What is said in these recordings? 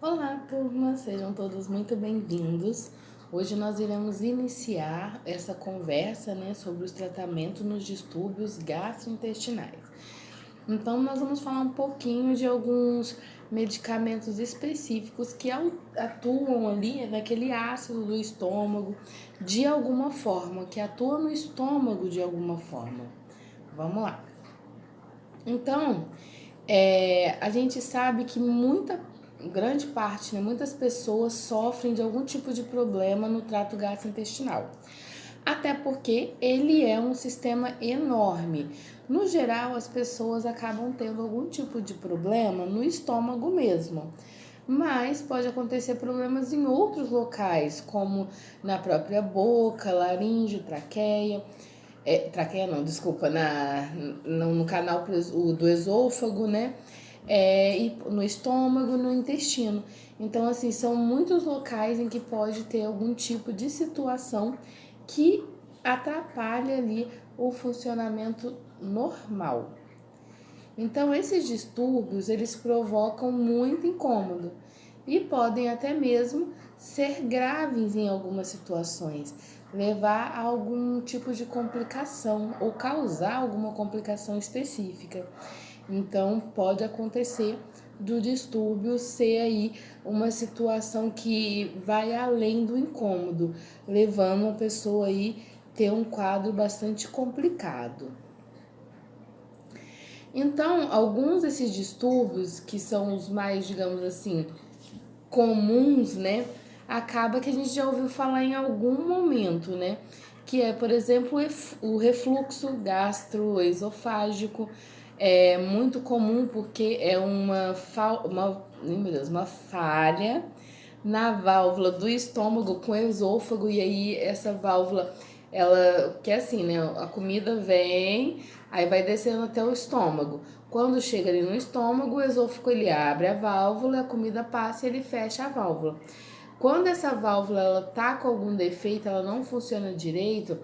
Olá, turma! Sejam todos muito bem-vindos. Hoje nós iremos iniciar essa conversa, sobre os tratamentos nos distúrbios gastrointestinais. Então, nós vamos falar um pouquinho de alguns medicamentos específicos que atuam ali naquele ácido do estômago de alguma forma, que atua no estômago de alguma forma. Vamos lá. Então, a gente sabe que grande parte, muitas pessoas sofrem de algum tipo de problema no trato gastrointestinal. Até porque ele é um sistema enorme. No geral, as pessoas acabam tendo algum tipo de problema no estômago mesmo. Mas pode acontecer problemas em outros locais, como na própria boca, laringe, traqueia. Traqueia não, desculpa, no canal do esôfago, né? E no estômago, no intestino. Então, assim, são muitos locais em que pode ter algum tipo de situação que atrapalha ali o funcionamento normal. Então, esses distúrbios, eles provocam muito incômodo e podem até mesmo ser graves em algumas situações, levar a algum tipo de complicação ou causar alguma complicação específica. Então, pode acontecer do distúrbio ser aí uma situação que vai além do incômodo, levando a pessoa aí ter um quadro bastante complicado. Então, alguns desses distúrbios, que são os mais, digamos assim, comuns, acaba que a gente já ouviu falar em algum momento, que é, por exemplo, o refluxo gastroesofágico. É muito comum porque é uma falha na válvula do estômago com o esôfago, e aí essa válvula, ela, que é assim, a comida vem, aí vai descendo até o estômago. Quando chega ali no estômago, o esôfago ele abre a válvula, a comida passa e ele fecha a válvula. Quando essa válvula ela tá com algum defeito, ela não funciona direito,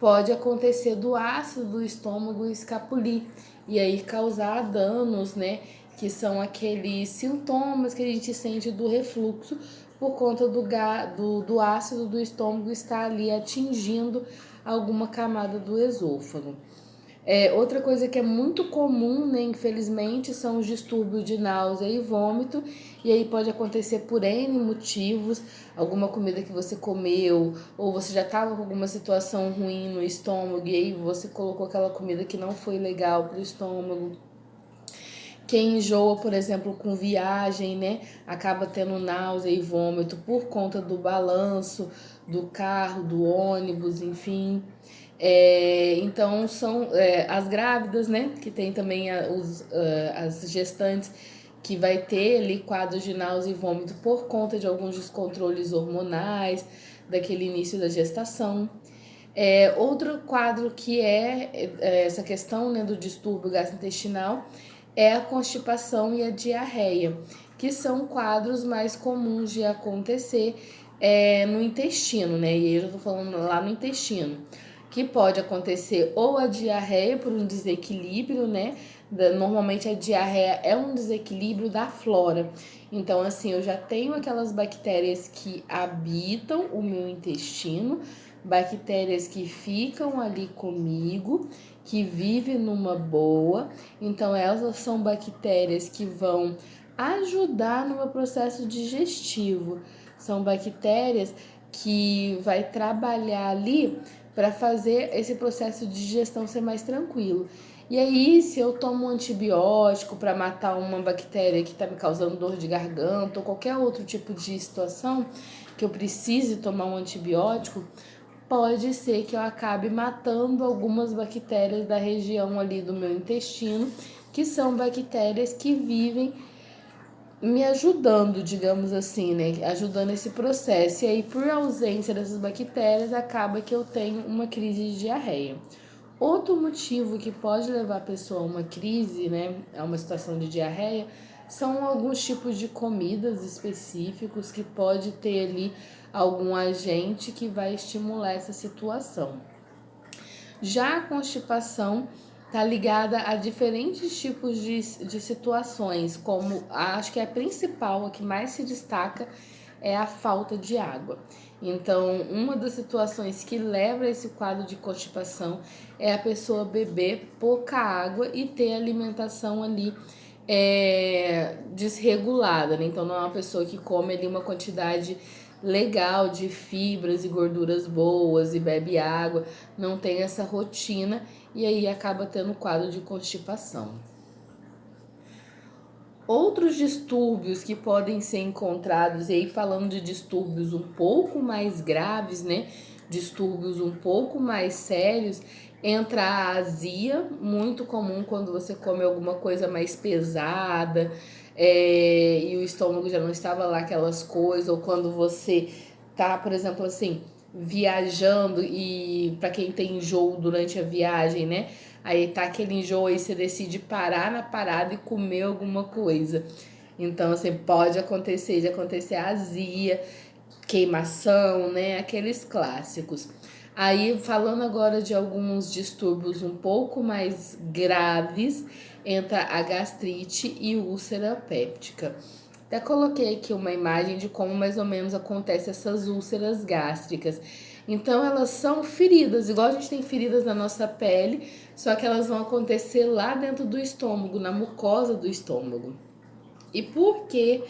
pode acontecer do ácido do estômago escapulir e aí causar danos, que são aqueles sintomas que a gente sente do refluxo por conta do ácido do estômago estar ali atingindo alguma camada do esôfago. Outra coisa que é muito comum, infelizmente, são os distúrbios de náusea e vômito, e aí pode acontecer por N motivos, alguma comida que você comeu, ou você já estava com alguma situação ruim no estômago, e aí você colocou aquela comida que não foi legal para o estômago. Quem enjoa, por exemplo, com viagem, acaba tendo náusea e vômito por conta do balanço do carro, do ônibus, enfim. Então são as grávidas, que tem também as gestantes, que vai ter ali quadros de náusea e vômito por conta de alguns descontroles hormonais daquele início da gestação. Outro quadro que essa questão, do distúrbio gastrointestinal é a constipação e a diarreia, que são quadros mais comuns de acontecer no intestino, E aí eu já tô falando lá no intestino, que pode acontecer ou a diarreia por um desequilíbrio, Normalmente a diarreia é um desequilíbrio da flora. Então, assim, eu já tenho aquelas bactérias que habitam o meu intestino, bactérias que ficam ali comigo, que vivem numa boa. Então, elas são bactérias que vão ajudar no meu processo digestivo. São bactérias que vai trabalhar ali para fazer esse processo de digestão ser mais tranquilo. E aí, se eu tomo um antibiótico para matar uma bactéria que está me causando dor de garganta ou qualquer outro tipo de situação que eu precise tomar um antibiótico, pode ser que eu acabe matando algumas bactérias da região ali do meu intestino, que são bactérias que vivem me ajudando, digamos assim, ajudando esse processo. E aí, por ausência dessas bactérias, acaba que eu tenho uma crise de diarreia. Outro motivo que pode levar a pessoa a uma crise, a uma situação de diarreia, são alguns tipos de comidas específicos que pode ter ali algum agente que vai estimular essa situação. Já a constipação tá ligada a diferentes tipos de situações, como acho que a principal, a que mais se destaca, é a falta de água. Então, uma das situações que leva a esse quadro de constipação é a pessoa beber pouca água e ter alimentação ali desregulada, né? Então, não é uma pessoa que come ali uma quantidade legal de fibras e gorduras boas e bebe água, não tem essa rotina e aí acaba tendo quadro de constipação. Outros distúrbios que podem ser encontrados, e aí falando de distúrbios um pouco mais graves, né? Distúrbios um pouco mais sérios, entra a azia, muito comum quando você come alguma coisa mais pesada, e o estômago já não estava lá aquelas coisas, ou quando você tá, por exemplo, assim, viajando e para quem tem enjoo durante a viagem, né? Aí tá aquele enjoo aí, você decide parar na parada e comer alguma coisa. Então, assim, pode acontecer de acontecer azia, queimação, né? Aqueles clássicos. Aí, falando agora de alguns distúrbios um pouco mais graves, entra a gastrite e úlcera péptica. Até coloquei aqui uma imagem de como mais ou menos acontece essas úlceras gástricas. Então elas são feridas, igual a gente tem feridas na nossa pele, só que elas vão acontecer lá dentro do estômago, na mucosa do estômago. E por que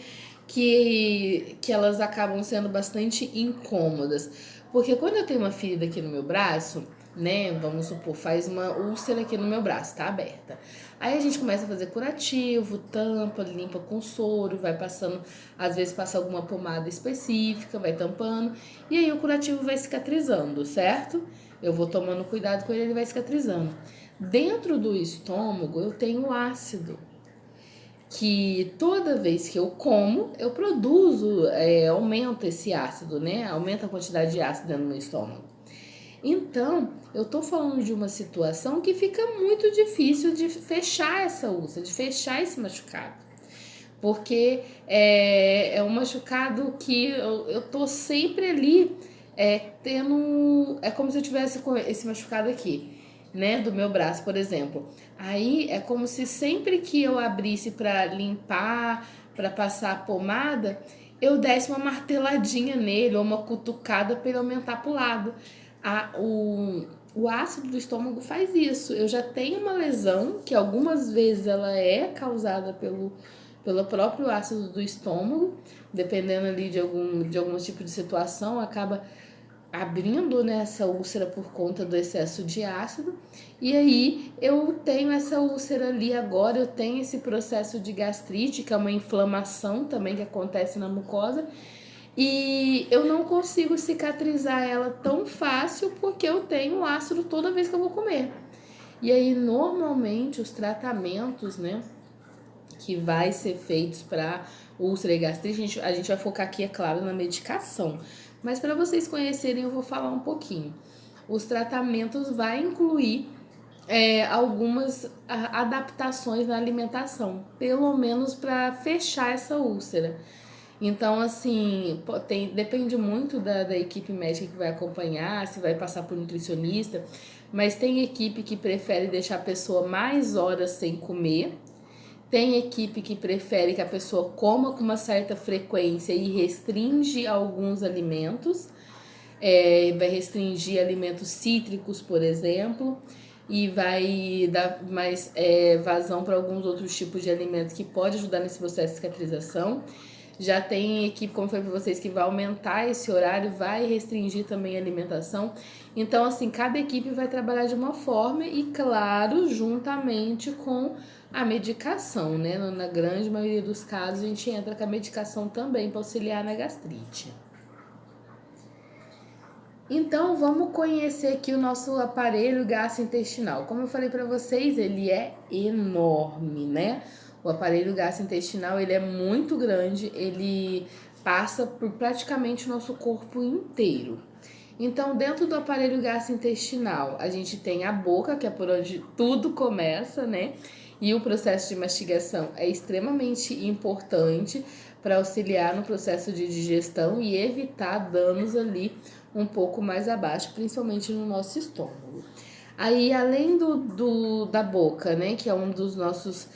elas acabam sendo bastante incômodas? Porque quando eu tenho uma ferida aqui no meu braço, né, vamos supor, faz uma úlcera aqui no meu braço, tá aberta. Aí a gente começa a fazer curativo, tampa, limpa com soro, vai passando, às vezes passa alguma pomada específica, vai tampando, e aí o curativo vai cicatrizando, certo? Eu vou tomando cuidado com ele, ele vai cicatrizando. Dentro do estômago eu tenho ácido, que toda vez que eu como, eu produzo, aumenta esse ácido, né? Aumenta a quantidade de ácido dentro do meu estômago. Então, eu tô falando de uma situação que fica muito difícil de fechar essa úlcera, de fechar esse machucado. Porque é um machucado que eu tô sempre ali tendo. É como se eu tivesse esse machucado aqui, né? Do meu braço, por exemplo. Aí é como se sempre que eu abrisse para limpar, para passar a pomada, eu desse uma marteladinha nele ou uma cutucada para ele aumentar pro lado. O ácido do estômago faz isso. Eu já tenho uma lesão que algumas vezes ela é causada pelo próprio ácido do estômago, dependendo ali de algum tipo de situação, acaba abrindo, né, essa úlcera por conta do excesso de ácido. E aí eu tenho essa úlcera ali agora, eu tenho esse processo de gastrite, que é uma inflamação também que acontece na mucosa, e eu não consigo cicatrizar ela tão fácil porque eu tenho ácido toda vez que eu vou comer. E aí normalmente os tratamentos, né, que vai ser feitos para úlcera e gastrite, a gente vai focar aqui, é claro, na medicação. Mas para vocês conhecerem, eu vou falar um pouquinho. Os tratamentos vai incluir algumas adaptações na alimentação, pelo menos para fechar essa úlcera. Então, assim, depende muito da equipe médica que vai acompanhar, se vai passar por nutricionista, mas tem equipe que prefere deixar a pessoa mais horas sem comer. Tem equipe que prefere que a pessoa coma com uma certa frequência e restringe alguns alimentos. Vai restringir alimentos cítricos, por exemplo, e vai dar mais vazão para alguns outros tipos de alimentos que pode ajudar nesse processo de cicatrização. Já tem equipe, como eu falei para vocês, que vai aumentar esse horário, vai restringir também a alimentação. Então, assim, cada equipe vai trabalhar de uma forma e, claro, juntamente com a medicação, né? Na grande maioria dos casos, a gente entra com a medicação também para auxiliar na gastrite. Então, vamos conhecer aqui o nosso aparelho gastrointestinal. Como eu falei para vocês, ele é enorme, né? O aparelho gastrointestinal, ele é muito grande, ele passa por praticamente o nosso corpo inteiro. Então, dentro do aparelho gastrointestinal, a gente tem a boca, que é por onde tudo começa, né? E o processo de mastigação é extremamente importante para auxiliar no processo de digestão e evitar danos ali um pouco mais abaixo, principalmente no nosso estômago. Aí, além da boca, né, que é um dos nossos,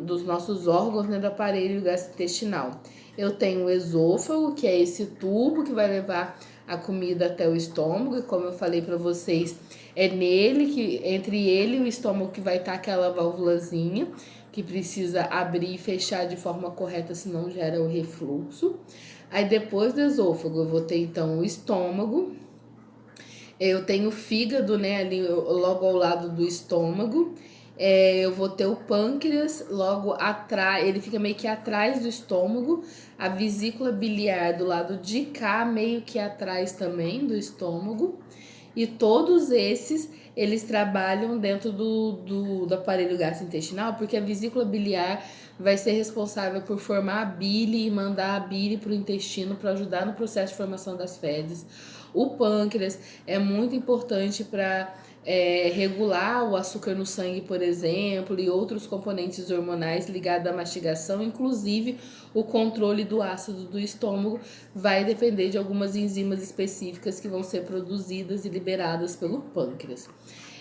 dos nossos órgãos, né, do aparelho gastrointestinal, eu tenho o esôfago, que é esse tubo que vai levar a comida até o estômago, e como eu falei para vocês, é nele que, entre ele e o estômago, que vai estar aquela válvulazinha, que precisa abrir e fechar de forma correta, senão gera o refluxo. Aí depois do esôfago, eu vou ter então o estômago, eu tenho o fígado, né, ali logo ao lado do estômago. Eu vou ter o pâncreas logo atrás, ele fica meio que atrás do estômago. A vesícula biliar do lado de cá, meio que atrás também do estômago. E todos esses, eles trabalham dentro do aparelho gastrointestinal, porque a vesícula biliar vai ser responsável por formar a bile e mandar a bile para o intestino para ajudar no processo de formação das fezes. O pâncreas é muito importante para regular o açúcar no sangue, por exemplo, e outros componentes hormonais ligados à mastigação, inclusive o controle do ácido do estômago vai depender de algumas enzimas específicas que vão ser produzidas e liberadas pelo pâncreas.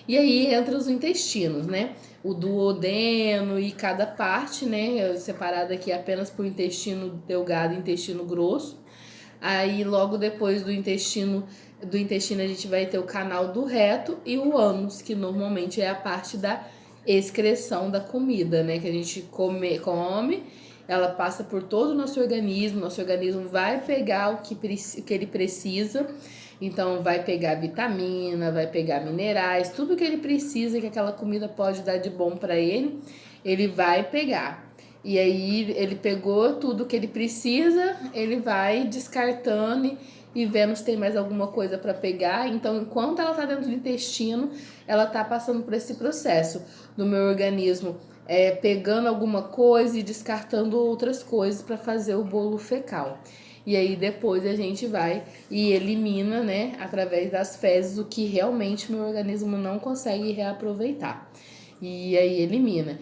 E aí entra os intestinos, né? O duodeno e cada parte, né? Separada aqui apenas por intestino delgado e intestino grosso. Aí logo depois do intestino a gente vai ter o canal do reto e o ânus, que normalmente é a parte da excreção da comida, né? Que a gente come, ela passa por todo o nosso organismo vai pegar o que ele precisa, então vai pegar vitamina, vai pegar minerais, tudo que ele precisa, que aquela comida pode dar de bom para ele vai pegar. E aí ele pegou tudo que ele precisa, ele vai descartando e vendo se tem mais alguma coisa para pegar. Então, enquanto ela está dentro do intestino, ela está passando por esse processo do meu organismo, pegando alguma coisa e descartando outras coisas para fazer o bolo fecal. E aí depois a gente vai e elimina, né, através das fezes, o que realmente meu organismo não consegue reaproveitar. E aí elimina.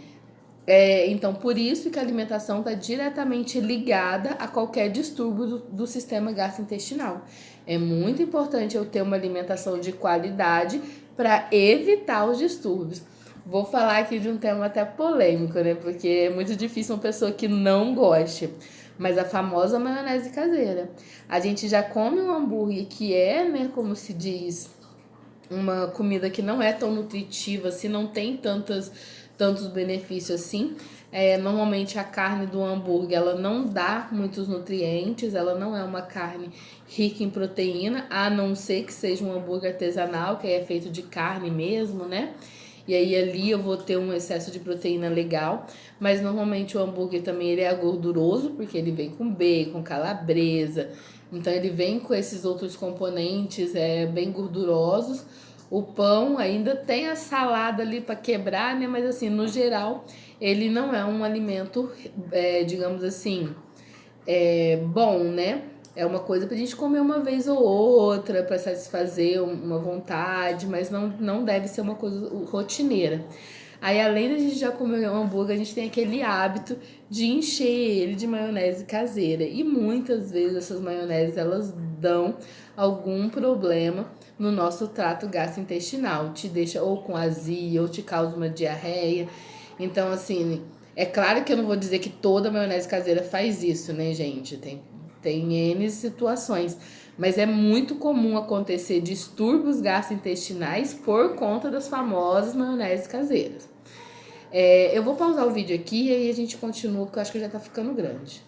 Então, por isso que a alimentação está diretamente ligada a qualquer distúrbio do sistema gastrointestinal. É muito importante eu ter uma alimentação de qualidade para evitar os distúrbios. Vou falar aqui de um tema até polêmico, né? Porque é muito difícil uma pessoa que não goste. Mas a famosa maionese caseira. A gente já come um hambúrguer que é, né, como se diz, uma comida que não é tão nutritiva, assim, não tem tantos benefícios assim. Normalmente a carne do hambúrguer ela não dá muitos nutrientes, ela não é uma carne rica em proteína, a não ser que seja um hambúrguer artesanal, que é feito de carne mesmo, né? E aí ali eu vou ter um excesso de proteína legal, mas normalmente o hambúrguer também ele é gorduroso, porque ele vem com bacon, calabresa, então ele vem com esses outros componentes bem gordurosos. O pão ainda tem a salada ali para quebrar, né? Mas assim, no geral, ele não é um alimento, digamos assim, bom, né? É uma coisa pra gente comer uma vez ou outra, para satisfazer uma vontade, mas não deve ser uma coisa rotineira. Aí, além da gente já comer um hambúrguer, a gente tem aquele hábito de encher ele de maionese caseira. E muitas vezes essas maioneses, elas dão algum problema no nosso trato gastrointestinal. Te deixa ou com azia, ou te causa uma diarreia. Então, assim, é claro que eu não vou dizer que toda maionese caseira faz isso, né, gente? Tem N situações. Mas é muito comum acontecer distúrbios gastrointestinais por conta das famosas maioneses caseiras. Eu vou pausar o vídeo aqui e aí a gente continua, porque eu acho que já tá ficando grande.